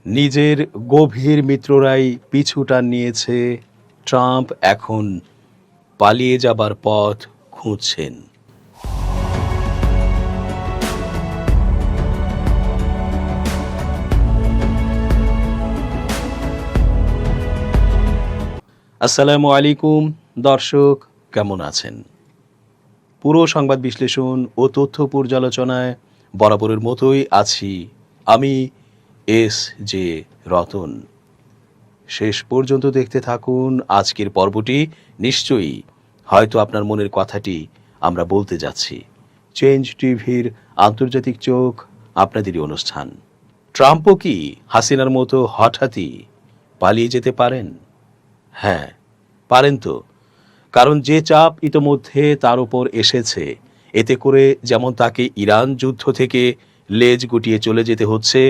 নিজের গভীর মিত্ররাই পিছু টান নিয়েছে, ট্রাম্প এখন পালিয়ে যাবার পথ খুঁজছেন। আসসালামু আলাইকুম দর্শক, কেমন আছেন? পুরো সংবাদ বিশ্লেষণ ও তথ্য পর্যালোচনায় বরাবরের মতোই আছি আমি এস.জে. রতন। শেষ পর্যন্ত দেখতে থাকুন আজকের পর্বটি। নিশ্চয়ই হয়তো আপনার মনের কথাটি আমরা বলতে যাচ্ছি। চেঞ্জ টিভির আন্তর্জাতিক চোখ আপনাদেরই অনুষ্ঠান। ট্রাম্পও কি হাসিনার মতো হঠাৎই পালিয়ে যেতে পারেন? হ্যাঁ, পারেন তো। কারণ যে চাপ ইতোমধ্যে তার উপর এসেছে, এতে করে যেমন তাকে ইরান যুদ্ধ থেকে লেজ গুটিয়ে চলে যেতে হচ্ছে,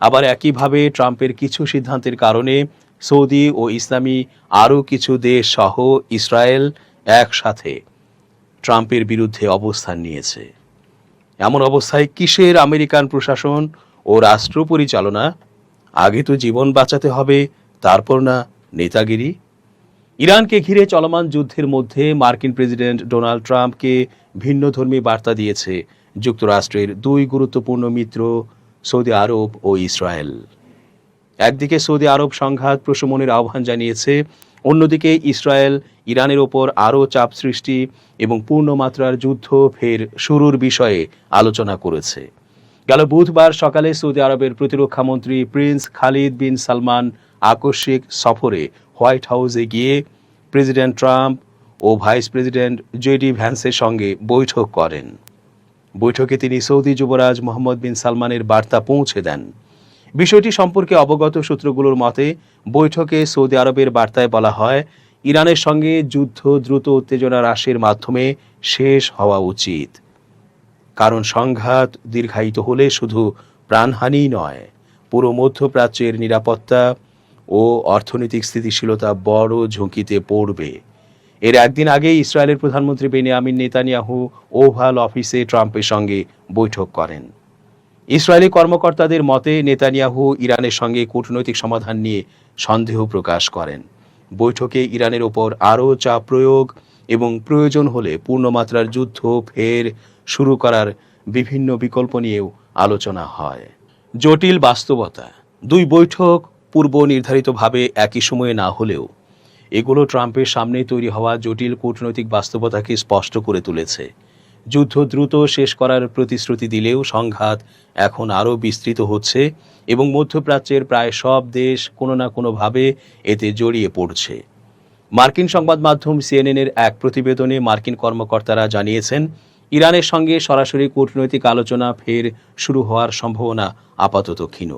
আবার একইভাবে ট্রাম্পের কিছু সিদ্ধান্তের কারণে সৌদি ও ইসলামী আরও কিছু দেশ সহ ইসরায়েল একসাথে ট্রাম্পের বিরুদ্ধে অবস্থান নিয়েছে। এমন অবস্থায় কিসের আমেরিকান প্রশাসন ও রাষ্ট্র পরিচালনা? আগে তো জীবন বাঁচাতে হবে, তারপর না নেতাগিরি। ইরানকে ঘিরে চলমান যুদ্ধের মধ্যে মার্কিন প্রেসিডেন্ট ডোনাল্ড ট্রাম্পকে ভিন্নধর্মী বার্তা দিয়েছে যুক্তরাষ্ট্রের দুই গুরুত্বপূর্ণ মিত্র সৌদি আরব ও ইসরায়েল। একদিকে সৌদি আরব সংঘাত প্রশমনের আহ্বান জানিয়েছে, অন্যদিকে ইসরায়েল ইরানের ওপর আরও চাপ সৃষ্টি এবং পূর্ণমাত্রার যুদ্ধ ফের শুরুর বিষয়ে আলোচনা করেছে। গেল বুধবার সকালে সৌদি আরবের প্রতিরক্ষামন্ত্রী প্রিন্স খালিদ বিন সালমান আকস্মিক সফরে হোয়াইট হাউসে গিয়ে প্রেসিডেন্ট ট্রাম্প ও ভাইস প্রেসিডেন্ট জেডি ভ্যান্সের সঙ্গে বৈঠক করেন। বৈঠকে তিনি সৌদি যুবরাজ মোহাম্মদ বিন সালমানের বার্তা পৌঁছে দেন। বিষয়টি সম্পর্কে অবগত সূত্রগুলোর মতে, বৈঠকে সৌদি আরবের বার্তায় বলা হয়, ইরানের সঙ্গে যুদ্ধ দ্রুত উত্তেজনা হ্রাসের মাধ্যমে শেষ হওয়া উচিত। কারণ সংঘাত দীর্ঘায়িত হলে শুধু প্রাণহানি নয়, পুরো মধ্যপ্রাচ্যের নিরাপত্তা ও অর্থনৈতিক স্থিতিশীলতা বড় ঝুঁকিতে পড়বে। এর একদিন আগে ইসরায়েলের প্রধানমন্ত্রী বেনিয়ামিন নেতানিয়াহু ওভাল অফিসে ট্রাম্পের সঙ্গে বৈঠক করেন। ইসরায়েলি কর্মকর্তাদের মতে, নেতানিয়াহু ইরানের সঙ্গে কূটনৈতিক সমাধান নিয়ে সন্দেহ প্রকাশ করেন। বৈঠকে ইরানের ওপর আরও চাপ প্রয়োগ এবং প্রয়োজন হলে পূর্ণমাত্রার যুদ্ধ ফের শুরু করার বিভিন্ন বিকল্প নিয়েও আলোচনা হয়। জটিল বাস্তবতা। দুই বৈঠক পূর্ব নির্ধারিতভাবে একই সময়ে না হলেও এগুলো ট্রাম্পের সামনে তৈরি হওয়া জটিল কূটনৈতিক বাস্তবতাকে স্পষ্ট করে তুলেছে। যুদ্ধ দ্রুত শেষ করার প্রতিশ্রুতি দিলেও সংঘাত এখন আরও বিস্তৃত হচ্ছে এবং মধ্যপ্রাচ্যের প্রায় সব দেশ কোনো না কোনোভাবে এতে জড়িয়ে পড়ছে। মার্কিন সংবাদ মাধ্যম সিএনএনের এক প্রতিবেদনে মার্কিন কর্মকর্তারা জানিয়েছেন, ইরানের সঙ্গে সরাসরি কূটনৈতিক আলোচনা ফের শুরু হওয়ার সম্ভাবনা আপাতত ক্ষীণ।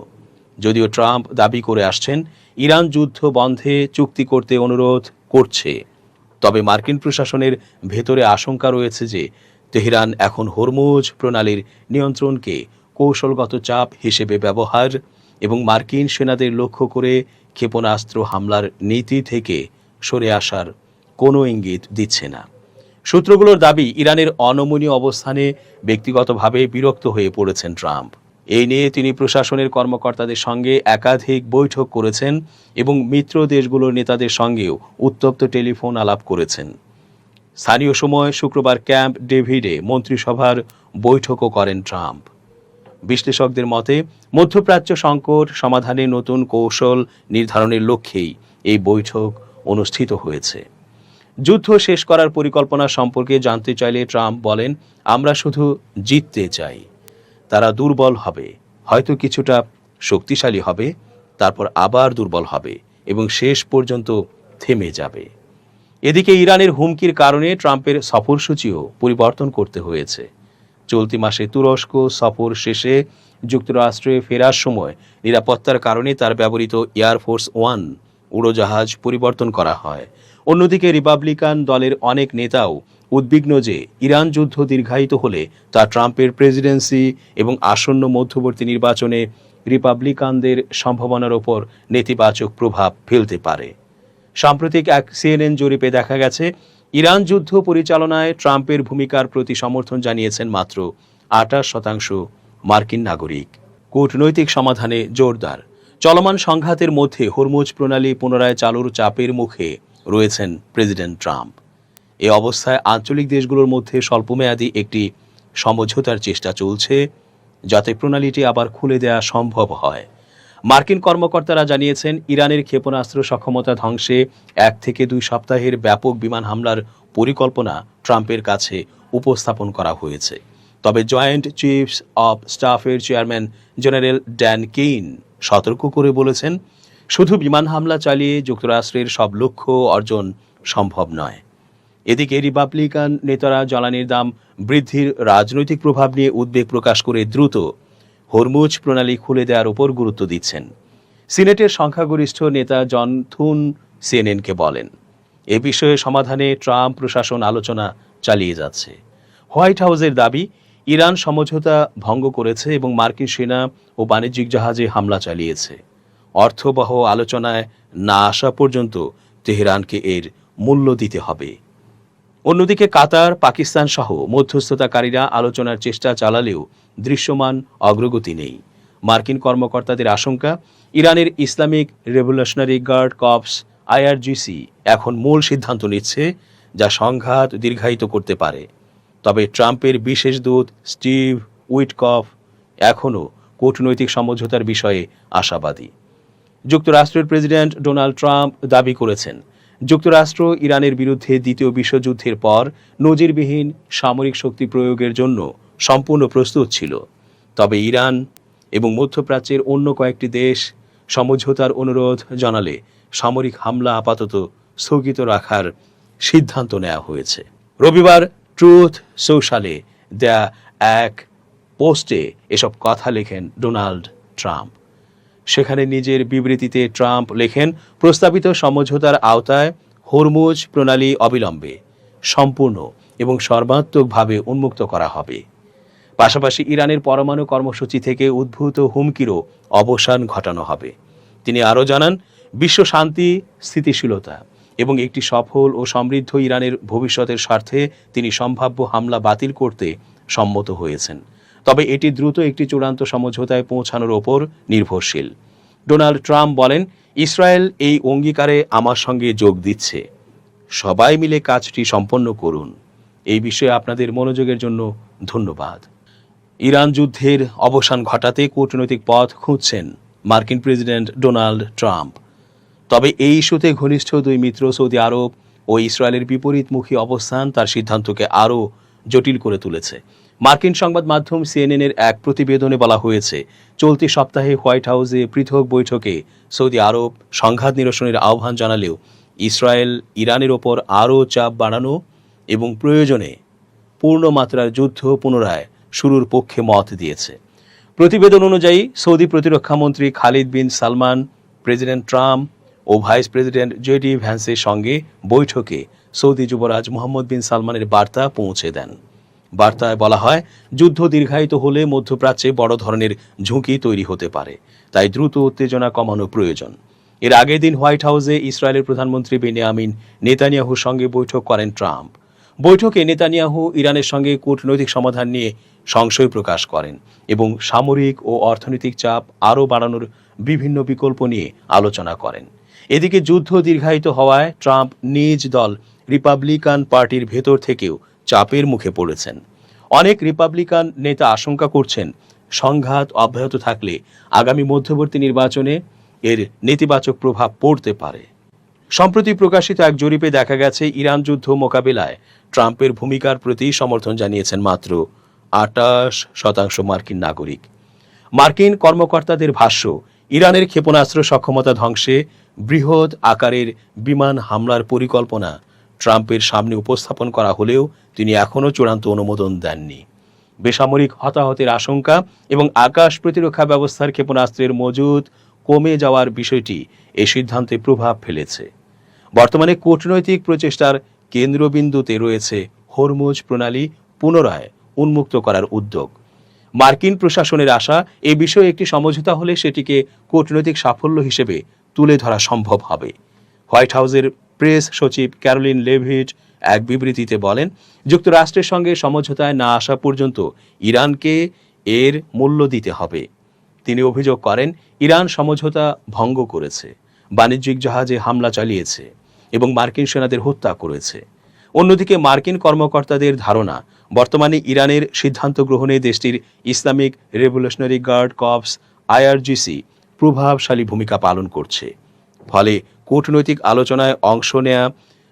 যদিও ট্রাম্প দাবি করে আসছেন, ইরান যুদ্ধ বন্ধে চুক্তি করতে অনুরোধ করছে, তবে মার্কিন প্রশাসনের ভেতরে আশঙ্কা রয়েছে যে তেহরান এখন হরমুজ প্রণালীর নিয়ন্ত্রণকে কৌশলগত চাপ হিসেবে ব্যবহার এবং মার্কিন সেনাদের লক্ষ্য করে ক্ষেপণাস্ত্র হামলার নীতি থেকে সরে আসার কোনো ইঙ্গিত দিচ্ছে না। সূত্রগুলোর দাবি, ইরানের অনমনীয় অবস্থানে ব্যক্তিগতভাবে বিরক্ত হয়ে পড়েছেন ট্রাম্প। এই নিয়ে তিনি প্রশাসনের কর্মকর্তাদের সঙ্গে একাধিক বৈঠক করেছেন এবং মিত্র দেশগুলোর নেতাদের সঙ্গেও উত্তপ্ত টেলিফোন আলাপ করেছেন। স্থানীয় সময় শুক্রবার ক্যাম্প ডেভিডে মন্ত্রিসভার বৈঠকও করেন ট্রাম্প। বিশ্লেষকদের মতে, মধ্যপ্রাচ্য সংকট সমাধানে নতুন কৌশল নির্ধারণের লক্ষ্যেই এই বৈঠক অনুষ্ঠিত হয়েছে। যুদ্ধ শেষ করার পরিকল্পনা সম্পর্কে জানতে চাইলে ট্রাম্প বলেন, আমরা শুধু জিততে চাই। তারা দুর্বল হবে, হয়তো কিছুটা শক্তিশালী হবে, তারপর আবার দুর্বল হবে এবং শেষ পর্যন্ত থেমে যাবে। এদিকে ইরানের হুমকির কারণে ট্রাম্পের সফরসূচিও পরিবর্তন করতে হয়েছে। চলতি মাসে তুরস্ক সফর শেষে যুক্তরাষ্ট্রে ফেরার সময় নিরাপত্তার কারণে তার ব্যবহৃত এয়ারফোর্স ওয়ান উড়োজাহাজ পরিবর্তন করা হয়। অন্যদিকে রিপাবলিকান দলের অনেক নেতাও উদ্বিগ্ন যে ইরান যুদ্ধ দীর্ঘায়িত হলে তা ট্রাম্পের প্রেসিডেন্সি এবং আসন্ন মধ্যবর্তী নির্বাচনে রিপাবলিকানদের সম্ভাবনার ওপর নেতিবাচক প্রভাব ফেলতে পারে। সাম্প্রতিক এক সিএনএন জরিপে দেখা গেছে, ইরান যুদ্ধ পরিচালনায় ট্রাম্পের ভূমিকার প্রতি সমর্থন জানিয়েছেন মাত্র 28% মার্কিন নাগরিক। কূটনৈতিক সমাধানে জোরদার। চলমান সংঘাতের মধ্যে হরমুজ প্রণালী পুনরায় চালুর চাপের মুখে রয়েছেন প্রেসিডেন্ট ট্রাম্প। এ অবস্থায় আঞ্চলিক দেশগুলোর মধ্যে স্বল্পমেয়াদী একটি সমঝোতার চেষ্টা চলছে, যাতে প্রণালীটি আবার খুলে দেওয়া সম্ভব হয়। মার্কিন কর্মকর্তারা জানিয়েছেন, ইরানের ক্ষেপণাস্ত্র সক্ষমতা ধ্বংসে 1 থেকে 2 সপ্তাহের ব্যাপক বিমান হামলার পরিকল্পনা ট্রাম্পের কাছে উপস্থাপন করা হয়েছে। তবে জয়েন্ট চিফস অব স্টাফের চেয়ারম্যান জেনারেল ড্যান কেইন সতর্ক করে বলেছেন, শুধু বিমান হামলা চালিয়ে যুক্তরাষ্ট্রের সব লক্ষ্য অর্জন সম্ভব নয়। এদিকে রিপাবলিকান নেতারা জ্বালানির দাম বৃদ্ধির রাজনৈতিক প্রভাব নিয়ে উদ্বেগ প্রকাশ করে দ্রুত হরমুজ প্রণালী খুলে দেওয়ার উপর গুরুত্ব দিচ্ছেন। সিনেটের সংখ্যাগরিষ্ঠ নেতা জন থুন সিএনএনকে বলেন, এ বিষয়ে সমাধানে ট্রাম্প প্রশাসন আলোচনা চালিয়ে যাচ্ছে। হোয়াইট হাউসের দাবি, ইরান সমঝোতা ভঙ্গ করেছে এবং মার্কিন সেনা ও বাণিজ্যিক জাহাজে হামলা চালিয়েছে। অর্থবহ আলোচনায় না আসা পর্যন্ত তেহরানকে এর মূল্য দিতে হবে। অন্যদিকে কাতার, পাকিস্তান সহ মধ্যস্থতাকারীরা আলোচনার চেষ্টা চালালেও দৃশ্যমান অগ্রগতি নেই। মার্কিন কর্মকর্তাদের আশঙ্কা, ইরানের Islamic Revolutionary Guard Corps IRGC এখন মূল সিদ্ধান্ত নিচ্ছে, যা সংঘাত দীর্ঘায়িত করতে পারে। তবে ট্রাম্পের বিশেষ দূত স্টিভ উইটকফ এখনও কূটনৈতিক সমঝোতার বিষয়ে আশাবাদী। যুক্তরাষ্ট্রের প্রেসিডেন্ট ডোনাল্ড ট্রাম্প দাবি করেছেন, যুক্তরাষ্ট্র ইরানের বিরুদ্ধে দ্বিতীয় বিশ্বযুদ্ধের পর নজিরবিহীন সামরিক শক্তি প্রয়োগের জন্য সম্পূর্ণ প্রস্তুত ছিল। তবে ইরান এবং মধ্যপ্রাচ্যের অন্য কয়েকটি দেশ সমঝোতার অনুরোধ জানালে সামরিক হামলা আপাতত স্থগিত রাখার সিদ্ধান্ত নেওয়া হয়েছে। রবিবার ট্রুথ সোশ্যালে দেয়া এক পোস্টে এসব কথা লেখেন ডোনাল্ড ট্রাম্প। সেখানে নিজের বিবৃতিতে ট্রাম্প লেখেন, প্রস্তাবিত সমঝোতার আওতায় হরমুজ প্রণালী অবিলম্বে সম্পূর্ণ এবং সর্বাত্মকভাবে উন্মুক্ত করা হবে। পাশাপাশি ইরানের পরমাণু কর্মসূচি থেকে উদ্ভূত হুমকিরও অবসান ঘটানো হবে। তিনি আরও জানান, বিশ্ব শান্তি, স্থিতিশীলতা এবং একটি সফল ও সমৃদ্ধ ইরানের ভবিষ্যতের স্বার্থে তিনি সম্ভাব্য হামলা বাতিল করতে সম্মত হয়েছেন। তবে এটি দ্রুত একটি চূড়ান্ত সমঝোতায় পৌঁছানোর ওপর নির্ভরশীল। ডোনাল্ড ট্রাম্প বলেন, ইসরায়েল এই অঙ্গীকারে আমার সঙ্গে যোগ দিচ্ছে। সবাই মিলে কাজটি সম্পন্ন করুন। এই বিষয়ে আপনাদের মনোযোগের জন্য ধন্যবাদ। ইরান যুদ্ধের অবসান ঘটাতে কূটনৈতিক পথ খুঁজছেন মার্কিন প্রেসিডেন্ট ডোনাল্ড ট্রাম্প। তবে এই ইস্যুতে ঘনিষ্ঠ দুই মিত্র সৌদি আরব ও ইসরায়েলের বিপরীতমুখী অবস্থান তার সিদ্ধান্তকে আরও জটিল করে তুলেছে। মার্কিন সংবাদ মাধ্যম সিএনএনের এক প্রতিবেদনে বলা হয়েছে, চলতি সপ্তাহে হোয়াইট হাউসে পৃথক বৈঠকে সৌদি আরব সংঘাত নিরসনের আহ্বান জানালেও ইসরায়েল ইরানের ওপর আরও চাপ বাড়ানো এবং প্রয়োজনে পূর্ণমাত্রার যুদ্ধ পুনরায় শুরুর পক্ষে মত দিয়েছে। প্রতিবেদন অনুযায়ী সৌদি প্রতিরক্ষামন্ত্রী খালিদ বিন সালমান প্রেসিডেন্ট ট্রাম্প ও ভাইস প্রেসিডেন্ট জেডি ভ্যান্সের সঙ্গে বৈঠকে সৌদি যুবরাজ মোহাম্মদ বিন সালমানের বার্তা পৌঁছে দেন। বার্তায় বলা হয়, যুদ্ধ দীর্ঘায়িত হলে মধ্যপ্রাচ্যে বড় ধরনের ঝুঁকি তৈরি হতে পারে, তাই দ্রুত উত্তেজনা কমানো প্রয়োজন। এর আগের দিন হোয়াইট হাউসে ইসরায়েলের প্রধানমন্ত্রী বেনিয়ামিন নেতানিয়াহুর সঙ্গে বৈঠক করেন ট্রাম্প। বৈঠকে নেতানিয়াহু ইরানের সঙ্গে কূটনৈতিক সমাধান নিয়ে সংশয় প্রকাশ করেন এবং সামরিক ও অর্থনৈতিক চাপ আরও বাড়ানোর বিভিন্ন বিকল্প নিয়ে আলোচনা করেন। এদিকে যুদ্ধ দীর্ঘায়িত হওয়ায় ট্রাম্প নিজ দল রিপাবলিকান পার্টির ভেতর থেকেও চাপের মুখে পড়েছেন। অনেক রিপাবলিকান নেতা আশঙ্কা করছেন, সংঘাত অব্যাহত থাকলে আগামী মধ্যবর্তী নির্বাচনে এর নেতিবাচক প্রভাব পড়তে পারে। সম্প্রতি প্রকাশিত এক জরিপে দেখা গেছে, ইরান যুদ্ধ মোকাবিলায় ট্রাম্পের ভূমিকার প্রতি সমর্থন জানিয়েছেন মাত্র 28% মার্কিন নাগরিক। মার্কিন কর্মকর্তাদের ভাষ্য, ইরানের ক্ষেপণাস্ত্র সক্ষমতা ধ্বংসে বৃহৎ আকারের বিমান হামলার পরিকল্পনা ট্রাম্পের সামনে উপস্থাপন করা হলেও তিনি এখনও চূড়ান্ত অনুমোদন দেননি। বেসামরিক হতাহতের আশঙ্কা এবং আকাশ প্রতিরক্ষা ব্যবস্থার ক্ষেপণাস্ত্রের মজুদ কমে যাওয়ার বিষয়টি এই সিদ্ধান্তে প্রভাব ফেলেছে। বর্তমানে কূটনৈতিক প্রচেষ্টার কেন্দ্রবিন্দুতে রয়েছে হরমুজ প্রণালী পুনরায় উন্মুক্ত করার উদ্যোগ। মার্কিন প্রশাসনের আশা, এই বিষয়ে একটি সমঝোতা হলে সেটিকে কূটনৈতিক সাফল্য হিসেবে তুলে ধরা সম্ভব হবে। হোয়াইট হাউসের প্রেস সচিব ক্যারোলিন লেভিট এক বিবৃতিতে বলেন, যুক্তরাষ্ট্রের সঙ্গে সমঝোতায় না আসা পর্যন্ত ইরানকে এর মূল্য দিতে হবে। তিনি অভিযোগ করেন ইরান সমঝোতা ভঙ্গ করেছে, বাণিজ্যিক জাহাজে হামলা চালিয়েছে এবং মার্কিন সেনাদের হত্যা করেছে। অন্যদিকে মার্কিন কর্মকর্তাদের ধারণা, বর্তমানে ইরানের সিদ্ধান্ত গ্রহণে দেশটির Islamic Revolutionary Guard Corps IRGC প্রভাবশালী ভূমিকা পালন করছে। ফলে কূটনৈতিক আলোচনায় অংশ নেয়া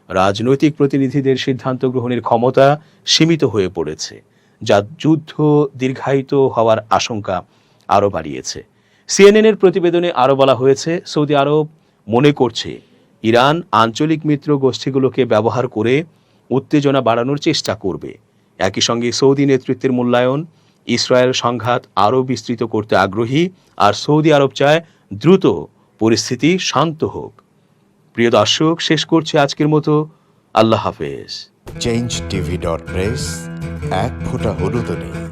রাজনৈতিক প্রতিনিধিদের সিদ্ধান্ত গ্রহণের ক্ষমতা সীমিত হয়ে পড়েছে, যা যুদ্ধ দীর্ঘায়িত হওয়ার আশঙ্কা আরও বাড়িয়েছে। সিএনএনের প্রতিবেদনে আরও বলা হয়েছে, সৌদি আরব মনে করছে ইরান আঞ্চলিক মিত্র গোষ্ঠীগুলোকে ব্যবহার করে উত্তেজনা বাড়ানোর চেষ্টা করবে। একই সঙ্গে সৌদি নেতৃত্বের মূল্যায়ন, ইসরায়েল সংঘাত আরও বিস্তৃত করতে আগ্রহী, আর সৌদি আরব চায় দ্রুত পরিস্থিতি শান্ত হোক। প্রিয় দর্শক, শেষ করছি আজকের মতো। আল্লাহ হাফেজ। change tv.press, এক ফোঁটা হলুদও নেই।